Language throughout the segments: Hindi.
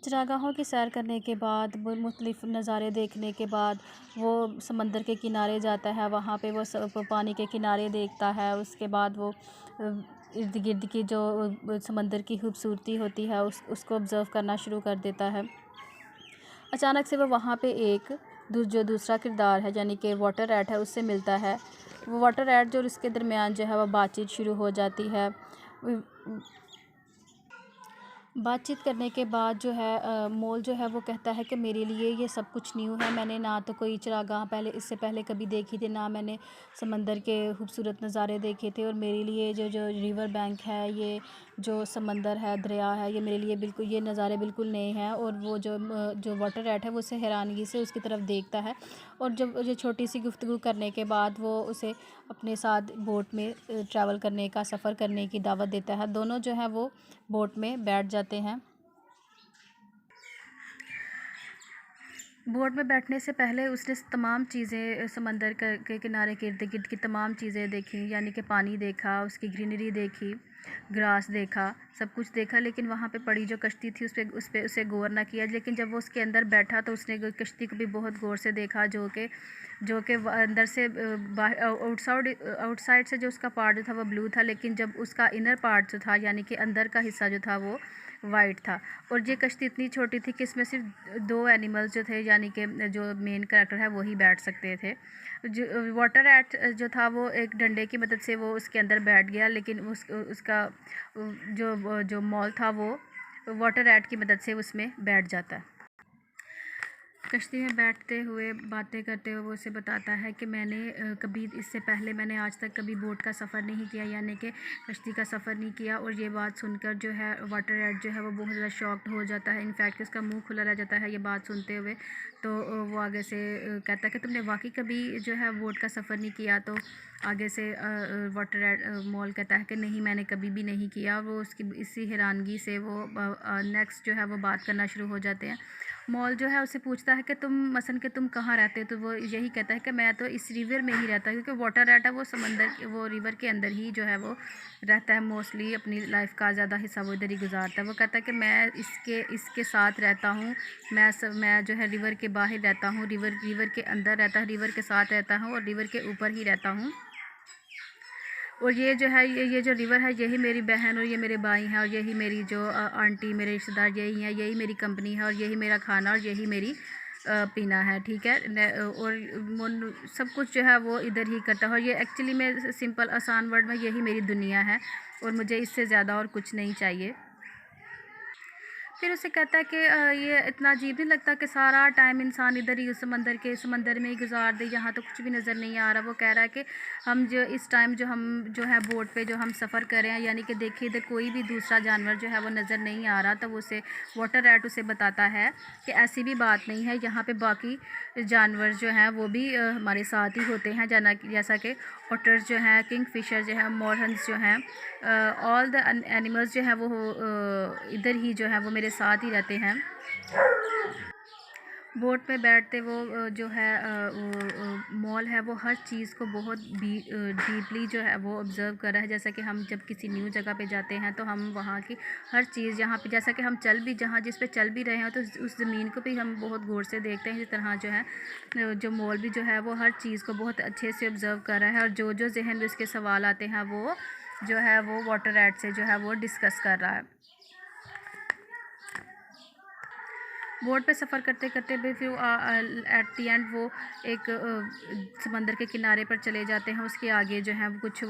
चरागाहों की सैर करने के बाद, वो मुख्तलिफ़ नज़ारे देखने के बाद, वो समंदर के किनारे जाता है। वहाँ पे वो पानी के किनारे देखता है। उसके बाद वो इर्द गिर्द की जो समंदर की खूबसूरती होती है उसको ऑब्ज़र्व करना शुरू कर देता है। अचानक से वो वहाँ पे एक जो दूसरा किरदार है, यानी कि वाटर रैट है, उससे मिलता है। वो वाटर रैट जो, और इसके दरमियान जो है वो बातचीत शुरू हो जाती है। बातचीत करने के बाद जो है मोल जो है वो कहता है कि मेरे लिए ये सब कुछ न्यू है। मैंने ना तो कोई चरागाह पहले, इससे पहले कभी देखी थी, ना मैंने समंदर के खूबसूरत नज़ारे देखे थे। और मेरे लिए जो जो रिवर बैंक है, ये जो समंदर है, दरिया है, ये मेरे लिए बिल्कुल, ये नज़ारे बिल्कुल नए हैं। और वो जो वाटर रैट है वो उसे हैरानगी से उसकी तरफ देखता है। और जब ये छोटी सी गुफ्तगू करने के बाद वो उसे अपने साथ बोट में ट्रैवल करने का, सफ़र करने की दावत देता है। दोनों जो है वो बोट में बैठ जाते हैं। बोट में बैठने से पहले उसने तमाम चीज़ें, समंदर के किनारे के इर्द गिर्द की तमाम चीज़ें देखी, यानी कि पानी देखा, उसकी ग्रीनरी देखी, ग्रास देखा, सब कुछ देखा। लेकिन वहाँ पे पड़ी जो कश्ती थी उस पे उसे गौर ना किया। लेकिन जब वो उसके अंदर बैठा तो उसने कश्ती को भी बहुत गौर से देखा, जो कि अंदर से आउटसाइड से जो उसका पार्ट जो था वो ब्लू था, लेकिन जब उसका इनर पार्ट जो था, यानी कि अंदर का हिस्सा जो था वो वाइट था। और ये कश्ती इतनी छोटी थी कि इसमें सिर्फ 2 एनिमल्स जो थे, यानी कि जो मेन कैरेक्टर है वही बैठ सकते थे। जो वाटर रैट जो था वो एक डंडे की मदद से वो उसके अंदर बैठ गया, लेकिन उसका जो मॉल था वो वाटर रैट की मदद से उसमें बैठ जाता। कश्ती में बैठते हुए बातें करते हुए वो उसे बताता है कि मैंने कभी इससे पहले, मैंने आज तक कभी बोट का सफ़र नहीं किया, यानी कि कश्ती का सफ़र नहीं किया। और ये बात सुनकर जो है वाटर रैट जो है वो बहुत ज़्यादा शॉक्ड हो जाता है। इनफैक्ट उसका मुंह खुला रह जाता है ये बात सुनते हुए। तो वो आगे से कहता है कि तुमने वाकई कभी जो है बोट का सफ़र नहीं किया? तो आगे से वाटर रैट मॉल कहता है कि नहीं, मैंने कभी भी नहीं किया। वो उसकी इसी हैरानगी से वो नेक्स्ट जो है वो बात करना शुरू हो जाते हैं। मॉल जो है उससे पूछता है कि तुम कहाँ रहते हो? तो वो यही कहता है कि मैं तो इस रिवर में ही रहता हूँ, क्योंकि वाटर रैट है वो रिवर के अंदर ही जो है वो रहता है। मोस्टली अपनी लाइफ का ज़्यादा हिस्सा वो इधर ही गुजारता है। वो कहता है कि मैं इसके साथ रहता हूँ। मैं जो है रिवर के बाहर रहता हूँ, रिवर के अंदर रहता हूँ, रिवर के साथ रहता हूँ और रिवर के ऊपर ही रहता हूँ। और ये जो है, ये जो रिवर है, यही मेरी बहन और ये मेरे भाई हैं, और यही मेरी जो आंटी, मेरे रिश्तेदार यही हैं, यही मेरी कंपनी है, और यही मेरा खाना, और यही मेरी पीना है। ठीक है। और सब कुछ जो है वो इधर ही करता है। और ये एक्चुअली में सिंपल आसान वर्ड में यही मेरी दुनिया है, और मुझे इससे ज़्यादा और कुछ नहीं चाहिए। फिर उसे कहता है कि ये इतना अजीब नहीं लगता कि सारा टाइम इंसान इधर ही उस समंदर में ही गुजार दे, यहाँ तो कुछ भी नज़र नहीं आ रहा। वो कह रहा है कि हम इस टाइम जो है बोट पे जो हम सफ़र कर रहे हैं, यानी कि देखिए इधर कोई भी दूसरा जानवर जो है वो नज़र नहीं आ रहा। तो उसे वाटर रैट उसे बताता है कि ऐसी भी बात नहीं है, यहाँ पे बाकी जानवर जो हैं वो भी हमारे साथ ही होते हैं, जैसा कि ऑटर्स जो हैं, किंग फिशर जो हैं, मोरहंस जो हैं, ऑल द एनिमल्स जो हैं वो इधर ही जो है वो मेरे साथ ही रहते हैं। बोट में बैठते वो जो है मॉल है वो हर चीज़ को बहुत डीपली जो है वो ऑब्ज़र्व कर रहा है। जैसा कि हम जब किसी न्यू जगह पे जाते हैं तो हम वहाँ की हर चीज़, जहाँ पे जैसा कि हम जिस पे चल भी रहे हैं तो उस ज़मीन को भी हम बहुत गौर से देखते हैं। इसी तरह जो है जो मॉल भी जो है वो हर चीज़ को बहुत अच्छे से ऑब्ज़र्व कर रहा है, और जो जहन में उसके सवाल आते हैं वो जो है वो वाटर रैट से जो है वो डिस्कस कर रहा है। बोट पे सफ़र करते करते भी फिर एट दी एंड वो एक समंदर के किनारे पर चले जाते हैं। उसके आगे जो है कुछ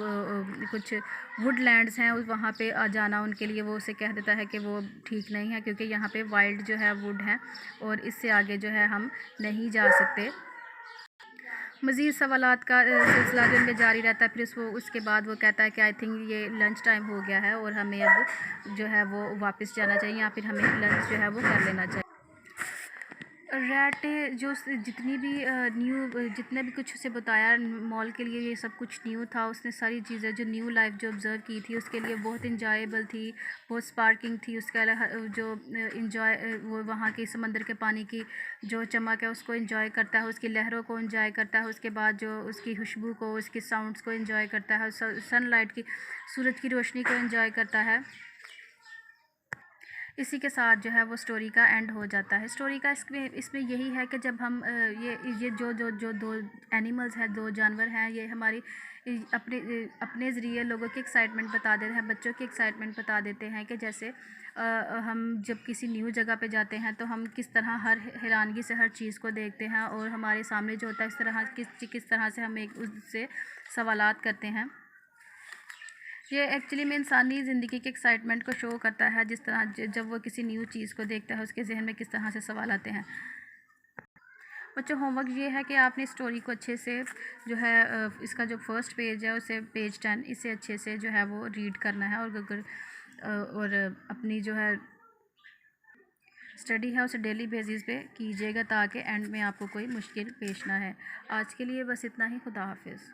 वुडलैंड्स हैं, वहाँ पे जाना उनके लिए वो उसे कह देता है कि वो ठीक नहीं है, क्योंकि यहाँ पे वाइल्ड जो है वुड है और इससे आगे जो है हम नहीं जा सकते। मज़ीद सवालात का सिलसिला जो इनमें जारी रहता है। फिर उसके बाद वो कहता है कि आई थिंक ये लंच टाइम हो गया है और हमें अब जो है वो वापस जाना चाहिए, या फिर हमें लंच जो है वो कर लेना चाहिए। रैट ने जितनी भी जितने भी कुछ उसे बताया मॉल के लिए, ये सब कुछ न्यू था। उसने सारी चीज़ें जो न्यू लाइफ जो ऑब्ज़र्व की थी उसके लिए बहुत इंजॉयबल थी, बहुत स्पार्किंग थी। उसके अलावा जो वो वहाँ की समंदर के पानी की जो चमक है उसको इंजॉय करता है, उसकी लहरों को इंजॉय करता है। उसके बाद जो उसकी खुशबू को, उसकी साउंड्स को इंजॉय करता है, सनलाइट की, सूरज की रोशनी को इंजॉय करता है। इसी के साथ जो है वो स्टोरी का एंड हो जाता है। स्टोरी का इसमें इसमें यही है कि जब हम ये जो दो एनिमल्स हैं, दो जानवर हैं, ये हमारी अपने ज़रिए लोगों की एक्साइटमेंट बता देते हैं, बच्चों की एक्साइटमेंट बता देते हैं कि जैसे हम जब किसी न्यू जगह पे जाते हैं तो हम किस तरह हर हैरानगी से हर चीज़ को देखते हैं और हमारे सामने जो होता है इस तरह किस तरह से हम एक उससे सवालात करते हैं। ये एक्चुअली में इंसानी ज़िंदगी की एक्साइटमेंट को शो करता है, जिस तरह जब वो किसी न्यू चीज़ को देखता है उसके जहन में किस तरह से सवाल आते हैं। बच्चों, होमवर्क ये है कि आपने स्टोरी को अच्छे से जो है इसका जो फर्स्ट पेज है उसे पेज 10 इसे अच्छे से जो है वो रीड करना है और अपनी जो है स्टडी है उसे डेली बेसिस पे कीजिएगा ताकि एंड में आपको कोई मुश्किल पेश ना है। आज के लिए बस इतना ही। खुदा हाफिज़।